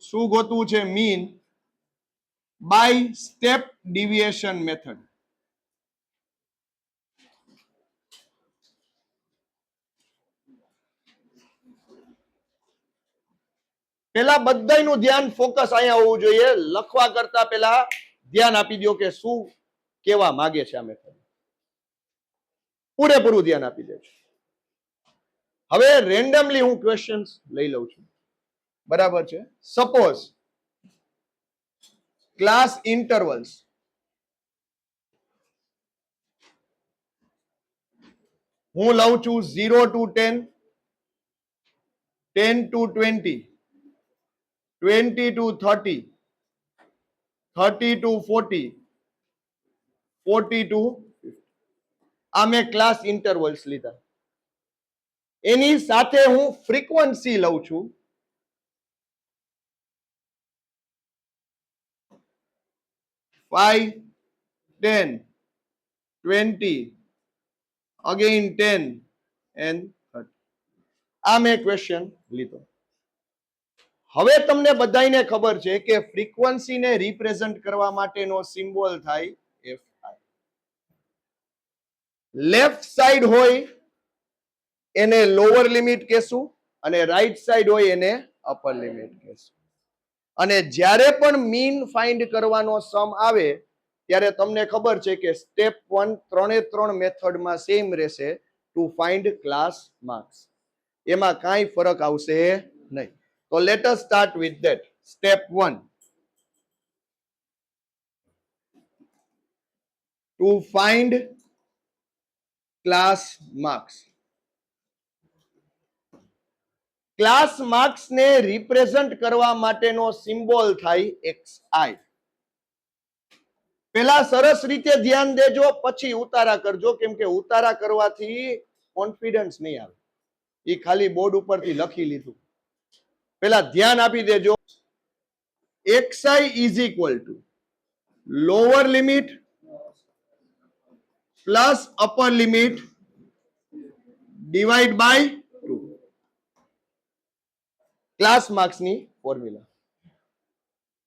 શું ગોતવું છે? Mean by step deviation method. પેલા બધાયનું ધ્યાન ફોકસ અહીંયા હોવું જોઈએ. લખવા કરતા પેલા ધ્યાન આપી દો કે શું કેવા માંગે છે આ મેથડ. પૂરેપૂરું ધ્યાન આપી દેજો. હવે રેન્ડમલી હું ક્વેશ્ચન્સ લઈ લઉં છું. બરાબર છે? સપોઝ ક્લાસ ઇન્ટરવલ્સ હું લઉં છું 0 to 10, 10 to 20, 20 to 30, 30 to 40, 40 to 50. આ મેં ક્લાસ ઇન્ટરવલ્સ લીધા. એની સાથે હું ફ્રીક્વન્સી લઉં છું 5, 10, 20, again 10 and 30. આ મેં ક્વેશ્ચન લીધો. હવે તમને બધાને ખબર છે કે ફ્રીક્વન્સીને રિપ્રેઝન્ટ કરવા માટેનો સિમ્બોલ થાય fi. લેફ્ટ સાઈડ હોય એને લોઅર લિમિટ કહેશું અને રાઈટ સાઈડ હોય એને અપર લિમિટ કહેશું. અને જ્યારે પણ મીન ફાઇન્ડ કરવાનો સમ આવે ત્યારે તમને ખબર છે કે સ્ટેપ 1 3 મેથડમાં સેમ રહેશે ટુ ફાઇન્ડ ક્લાસ માર્ક્સ. એમાં કાંઈ ફરક આવશે નહીં. તો let us start with that. Step 1 to find class marks. Class marks ને રિપ્રેઝન્ટ કરવા માટેનો સિમ્બોલ થાય xi. પેલા સરસ રીતે ધ્યાન દેજો, પછી ઉતારા કરજો, કેમ કે ઉતારા કરવાથી કોન્ફિડન્સ નહીં આવે. એ ખાલી બોર્ડ ઉપરથી લખી લીધું. પેલા ધ્યાન આપી દેજો. xi is equal to lower limit plus upper limit divide by 2. Class marks ની ફોર્મ્યુલા.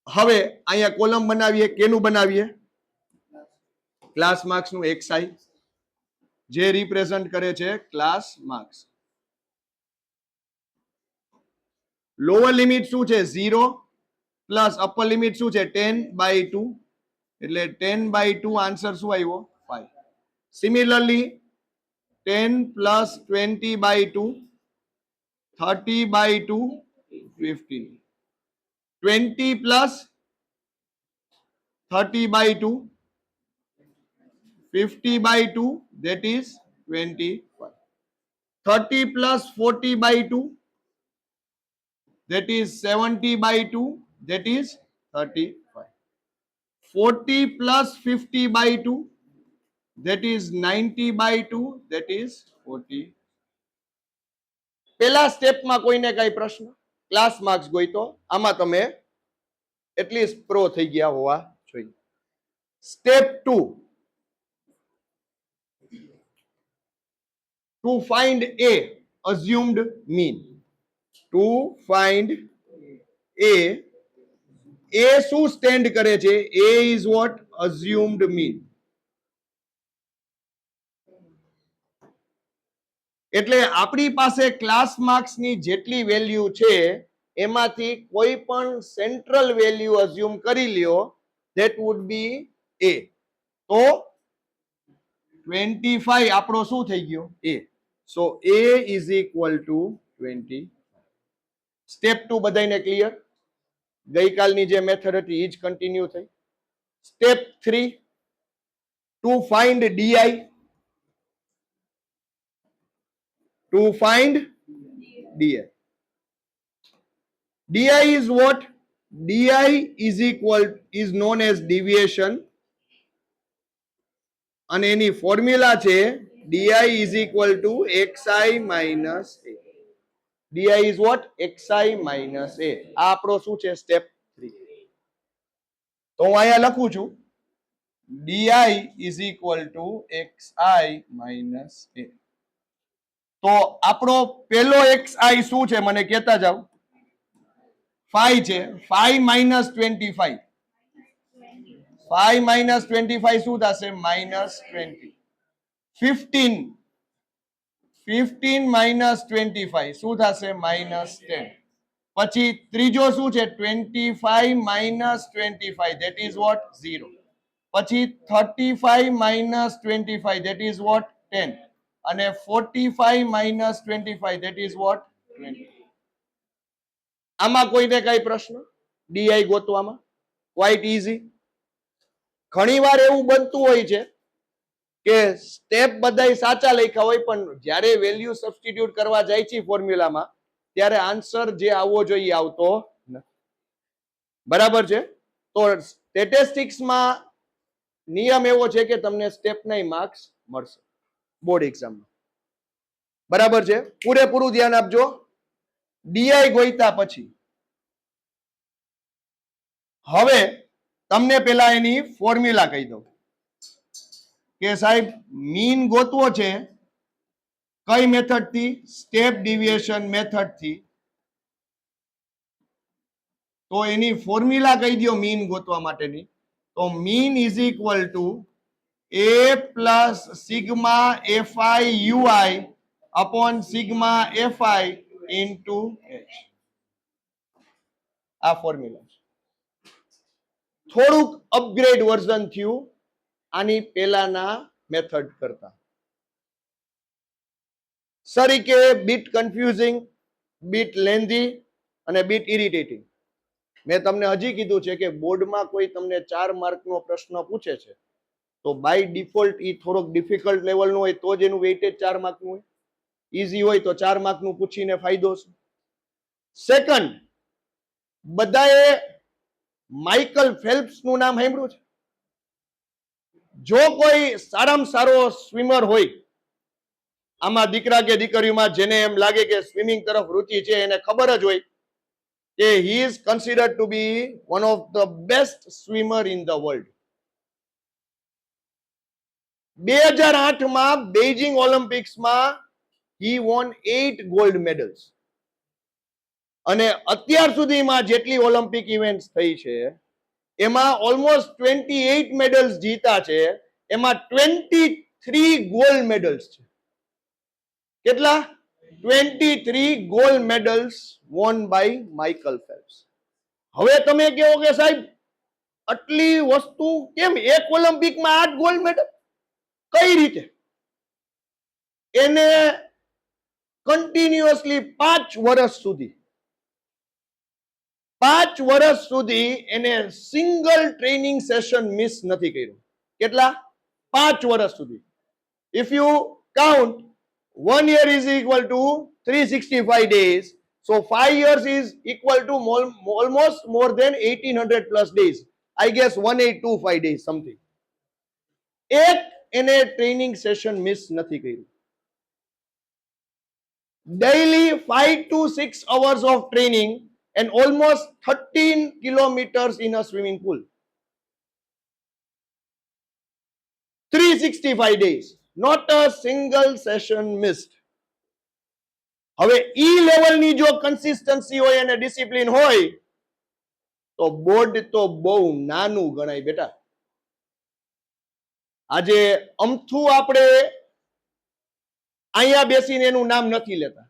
હવે અહીંયા કોલમ બનાવીએ. કેનું બનાવીએ? ક્લાસ માર્ક્સ નું xi જે રિપ્રેઝન્ટ કરે છે ક્લાસ માર્ક્સ. લોઅર લિમિટ શું છે? 0 પ્લસ અપર લિમિટ શું છે? 10/2. એટલે 10/2 આન્સર શું આવ્યો? 5. Similarly 10 plus 20/2, 30/2, 15. 20 plus 30/2, 50/2, that is 25. 30 plus 40/2, that is 70/2, that is 35. 40 plus 50/2, that is 90/2, that is 40. પેલા સ્ટેપમાં કોઈને કઈ પ્રશ્ન? ક્લાસ માર્ક્સ ગોઈતો. આમાં તમે એટલીસ્ટ પ્રો થઈ ગયા હોવા જોઈએ. Step 2 to find a assumed mean. To find a શું સ્ટેન્ડ કરે છે? a is what? assumed mean. એટલે આપણી પાસે ક્લાસ માર્ક્સ ની જેટલી વેલ્યુ છે એમાંથી કોઈ પણ સેન્ટ્રલ વેલ્યુ અઝ્યુમ કરી લ્યો, that would be a. તો 25 આપણો શું થઈ ગયો? a. So a is equal to 20. Step 2 બધાને ક્લિયર? ગઈકાલની જે મેથડ હતી એ જ કન્ટિન્યુ થઈ. Step 3 to find di. To find di. Di is what? Di is known as deviation. અને એની ફોર્મ્યુલા છે di is equal to xi minus a. di is what? xi minus a. આ આપણો શું છે? Step 3. તો હું અહીંયા લખું છું di is equal to xi minus a. તો આપણો પેલો xi શું છે મને કહેતા જાવ? 5 છે. 5 માઇનસ 25, 5 માઇનસ 25 શું થશે? માઇનસ 20. 15, 15 માઇનસ 25 શું થશે? માઇનસ 10. પછી ત્રીજો શું છે? 25 માઇનસ 25, that is what? 0. પછી 35 માઇનસ 25, that is what? 10. અને 45 માઇનસ 25, that is what? 20. આમાં કોઈને કઈ પ્રશ્ન? ડીઆઈ ગોતવામાં ક્વાઇટ ઇઝી. ઘણીવાર એવું બનતું હોય છે કે સ્ટેપ બધાય સાચા લખ્યા હોય પણ જ્યારે વેલ્યુ સબસ્ટિટ્યુટ કરવા જાય છે ફોર્મ્યુલામાં ત્યારે આન્સર જે આવવો જોઈએ આવતો નથી. બરાબર છે? તો સ્ટેટિસ્ટિક્સમાં નિયમ એવો છે કે તમને સ્ટેપના માર્ક્સ મળશે બોર્ડ એક્ઝામમાં. બરાબર છે? પૂરેપૂરું ધ્યાન આપજો. ડીઆઈ ગોઈતા પછી હવે તમને પેલા એની ફોર્મ્યુલા કહી દઉં કે સાહેબ મીન ગોતવો છે કઈ મેથડ થી? સ્ટેપ ડિવિએશન મેથડ થી. તો એની ફોર્મ્યુલા કહી દો મીન ગોતવા માટેની. તો mean is equal two a plus sigma fi ui upon sigma fi into h. આ ફોર્મ્યુલા છે. થોડુંક અપગ્રેડ વર્ઝન થયું આની પહેલાના મેથડ કરતા. સરી કે બીટ કન્ફ્યુઝિંગ, બીટ લેન્ધી અને બીટ ઇરિટેટિંગ. મેં તમને હજી કીધું છે કે બોર્ડમાં કોઈ તમને 4 માર્કનો પ્રશ્ન પૂછે છે તો બાય ડિફોલ્ટ ઈ થોડોક ડિફિકલ્ટ લેવલનો હોય તો જ એનું વેઇટેજ 4 માર્કનું હોય. ઈઝી હોય તો 4 માર્કનું પૂછીને ફાયદો છે. સેકન્ડ, બધાએ માઇકલ ફેલ્પ્સ નું નામ સાંભળ્યું છે? જો કોઈ સારામાં સારો સ્વિમર હોય આમાં દીકરા કે દીકરીમાં જેને એમ લાગે કે સ્વિમિંગ તરફ રુચિ છે એને ખબર જ હોય કે he is considered to be one of the best swimmer in the world. 2008 માં Beijing ઓલિમ્પિક્સમાં he won 8 gold medals. અને અત્યાર સુધીમાં જેટલી ઓલિમ્પિક ઇવેન્ટ્સ થઈ છે એમાં ઓલમોસ્ટ 28 મેડલ્સ જીતા છે. એમાં 23 ગોલ્ડ મેડલ્સ છે. કેટલા? 23 gold medals won by Michael Phelps. હવે તમે કહો કે સાહેબ આટલી વસ્તુ કેમ? એક ઓલિમ્પિકમાં 8 ગોલ્ડ મેડલ કઈ રીતે? એને કન્ટિન્યુઅસલી 5 વર્ષ સુધી એને સિંગલ ટ્રેનિંગ સેશન મિસ નથી કર્યું. કેટલા? 5 વર્ષ સુધી. If you count 1 year is equal to 365 days, so 5 years is equal to almost more than 1800 plus days. I guess 1825 days something. એક એને ટ્રેનિંગ સેશન મિસ નથી કર્યું. Daily 5 to 6 hours of training and almost 13 kilometers in a swimming pool. 365 days. Not a single session missed. હવે ઈ લેવલની જો consistency હોય અને discipline હોય તો બોર્ડ તો બહુ નાનું ગણાય બેટા. આજે અમથું આપણે અહીંયા બેસીને એનું નામ નથી લેતા.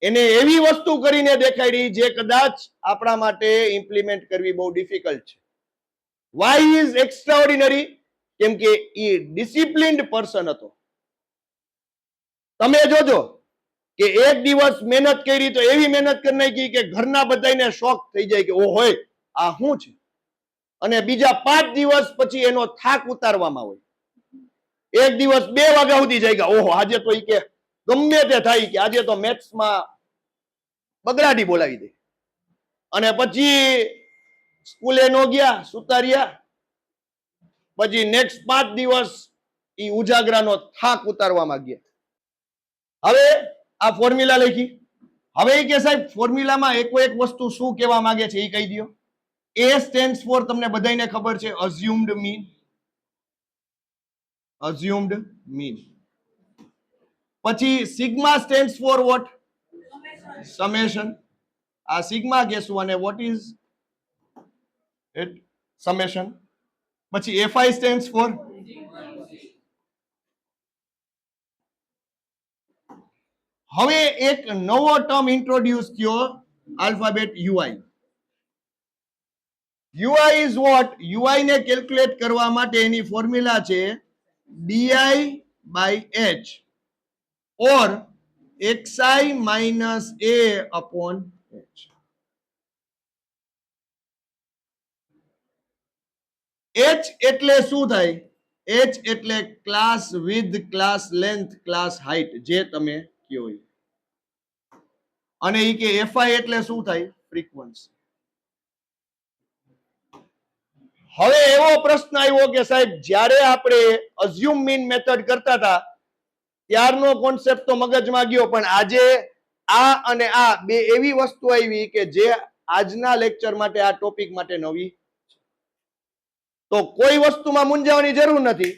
એને એવી વસ્તુ કરીને દેખાડી જે કદાચ આપણા માટે ઇમ્પ્લિમેન્ટ કરવી બહુ ડિફિકલ્ટ છે. Why is extraordinary? કેમ કે એ ડિસિપ્લિન્ડ પર્સન હતો. તમે જોજો કે એક દિવસ મહેનત કરી તો એવી મહેનત કરી નાખી કે ઘરના બધાને શોખ થઈ જાય કે ઓ હોય આ શું છે. અને બીજા 5 દિવસ પછી એનો થાક ઉતારવામાં હોય. એક દિવસ 2 વાગ્યા સુધી જાય કે ઓહો આજે તો ઈ કે ગમે તે થાય કે આજે તો મેથ્સમાં બગડાટી બોલાવી દે. અને પછી સ્કૂલે નો ગયા, સુતા રહ્યા. પછી નેક્સ્ટ 5 દિવસ ઈ ઉજાગરાનો થાક ઉતારવામાં ગયા. હવે આ ફોર્મ્યુલા લખી. હવે એ કે સાહેબ ફોર્મ્યુલામાં એક વસ્તુ શું કહેવા માંગે છે એ કહી દો. A stands for તમને બધાને ખબર છે assumed mean. assumed mean. પછી sigma stands for what? Summation, આ સિગ્મા કહેશું અને વોટ ઇઝ ઇટ સમેશન. પછી fi સ્ટેન્ડ્સ ફોર, હવે એક નવો ટર્મ ઇન્ટ્રોડ્યુસ થયો alphabet UI. UI is what? UI ને કેલ્ક્યુલેટ કરવા માટે એની ફોર્મ્યુલા છે di by h or xi minus a upon h. h એટલે શું થાય? h એટલે class with, class length, class height, જે તમે કયો. અને ઈ કે fi એટલે શું થાય? ફ્રીક્વન્સી. હવે એવો પ્રશ્ન આવ્યો કે સાહેબ જ્યારે આપણે અઝ્યુમ મીન મેથડ કરતા હતા ત્યારનો કોન્સેપ્ટ તો મગજમાં ગયો, પણ આજે આ અને આ બે એવી વસ્તુ આવી કે જે આજના લેક્ચર માટે, આ ટોપિક માટે નવી. તો કોઈ વસ્તુમાં મૂંઝાવાની જરૂર નથી.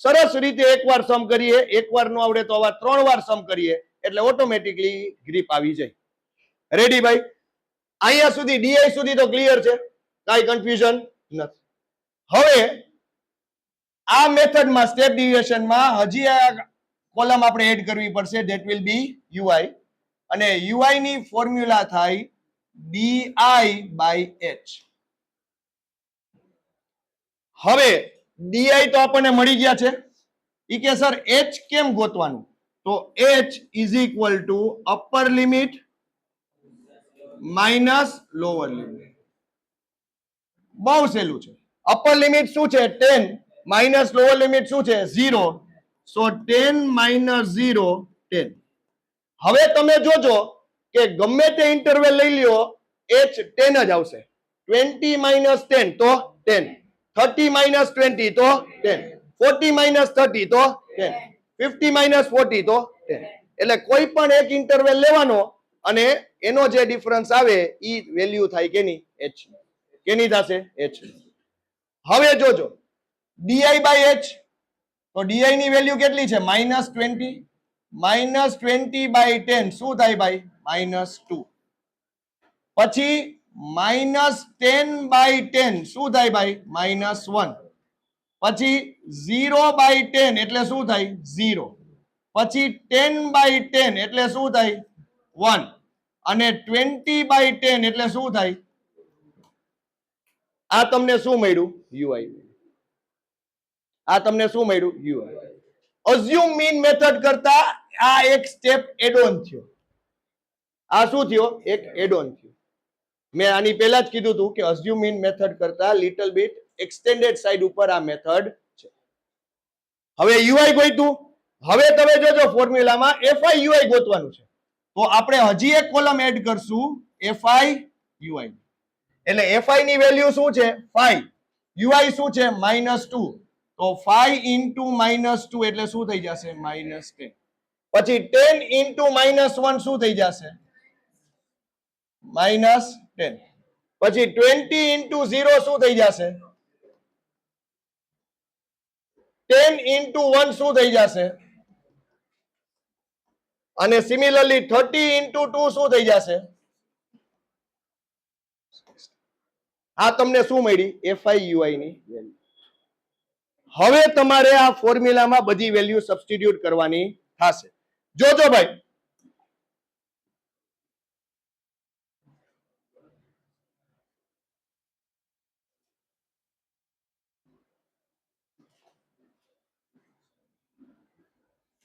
સરસ રીતે એકવાર સમ કરીએ, એકવાર નો આવડે તો આવા 3 વાર સમ કરીએ એટલે ઓટોમેટિકલી ગ્રીપ આવી જાય. રેડી ભાઈ? અહીંયા સુધી ડીઆઈ સુધી તો ક્લિયર છે, કાઈ કન્ફ્યુઝન નથી. હવે આ મેથડમાં સ્ટેપ ડિવિઝનમાં હજી આ કોલમ આપણે એડ કરવી પડશે, ધેટ વિલ બી UI, અને UI ની ફોર્મ્યુલા થાય di by h. હવે di તો આપણને મળી ગયા છે. ઈ કે સર h કેમ ગોતવાનું? તો h is equal two upper limit minus lower limit. બહુ સહેલું છે. અપર લિમિટ શું છે? 10 માઇનસ લોઅર લિમિટ શું છે? 0. સો 10 માઇનસ 0 10. હવે તમે જોજો કે ગમે તે ઇન્ટરવલ લઈ લ્યો h 10 જ આવશે. 20 માઇનસ 10 તો 10, 30 માઇનસ 20 તો 10, 40 માઇનસ 30 તો 10, 50 માઇનસ 40 તો 10. એટલે કોઈ પણ એક ઇન્ટરવલ લેવાનો અને એનો જે ડિફરન્સ આવે ઈ વેલ્યુ થાય કેની? h. કેની થશે? h. હવે જોજો di by h, તો di ની વેલ્યુ કેટલી છે? -20. -20 by 10 શું થાય ભાઈ? -2. પછી -10 by 10 શું થાય ભાઈ? -1. પછી 0 by 10 એટલે શું થાય? 0. પછી 10 by 10 એટલે શું થાય? 1. અને 20 by 10 એટલે શું થાય? આ તમને શું મળ્યું? UI. આ તમને શું મળ્યું? UI. અઝ્યુમ મીન મેથડ કરતા આ એક સ્ટેપ એડ ઓન થયો. આ શું થયો? એક એડ ઓન થયો. મેં આની પહેલા જ કીધું હતું કે અઝ્યુમ મીન મેથડ કરતા લિટલ બીટ એક્સટેન્ડેડ સાઈડ ઉપર આ મેથડ છે. હવે UI ગોઈતું. હવે તમે જોજો ફોર્મ્યુલામાં fi UI ગોતવાનું છે. તો આપણે હજી એક કોલમ એડ કરશું fi UI. એટલે fi ની વેલ્યુ શું છે? 5. UI શું છે? -2. તો 5 into -2 એટલે શું થઈ જશે? -10. પછી 10 into -1 શું થઈ જશે? -10. પછી 20 into 0 શું થઈ જશે? 10 into 1 શું થઈ જશે? અને સિમિલરલી 30 into 2 શું થઈ જશે? આ તમને શું મળી? fi UI ની વેલ્યુ. હવે તમારે આ ફોર્મ્યુલામાં બધી વેલ્યુ સબસ્ટિટ્યુટ કરવાની થશે. જોજો ભાઈ,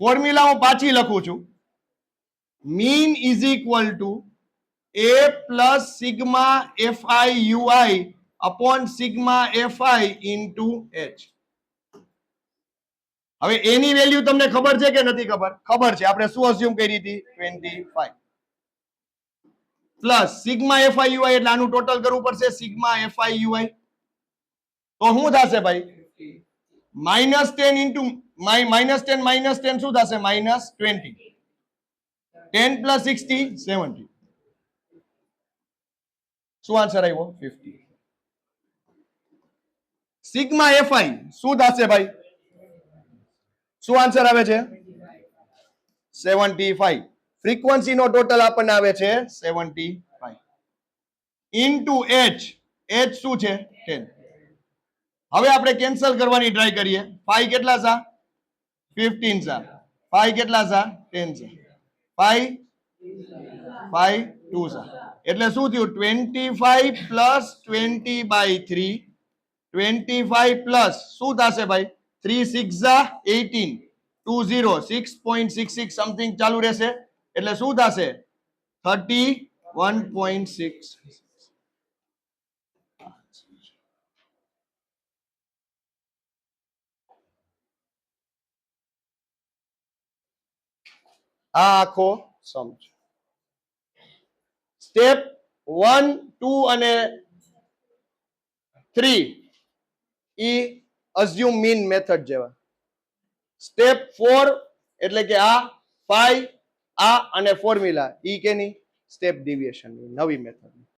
ફોર્મ્યુલા હું પાછી લખું છું. Mean is equal two a plus sigma fi UI upon sigma fi into h. હવે એની વેલ્યુ તમને ખબર છે કે નથી ખબર? ખબર છે. આપણે શું અઝ્યુમ કરી હતી? 25 પ્લસ સિગ્મા fi UI એટલે આનું ટોટલ કરવું પડશે. સિગ્મા fi UI તો શું થશે ભાઈ? -10 ઇન્ટુ -10 શું થશે? -20. 10 plus 60 70. શું આન્સર આવ્યો? 50. સિગ્મા fi શું થશે ભાઈ? શું આન્સર આવે છે? 75. ફ્રીક્વન્સી નો ટોટલ આપણને આવે છે 75 ઇન્ટુ h. h શું છે 10. હવે આપણે કેન્સલ કરવાની ટ્રાય કરીએ. 5 કેટલા સા 15 સા 5 કેટલા સા 10 સા 5 5 2 સા એટલે શું થયું 25 પ્લસ 20/3 25 પ્લસ શું થશે ભાઈ 3 6 ઝા 18 20 6.66 સમથિંગ ચાલુ રહેશે એટલે શું થશે 31.6. આ આખો સમ છે. સ્ટેપ 1 2 અને 3 ઈ અઝ્યુમ મીન મેથડ જેવા. સ્ટેપ 4 એટલે કે આ 5 આ અને ફોર્મ્યુલા ઈ કેની સ્ટેપ ડેવિએશન નવી મેથડ.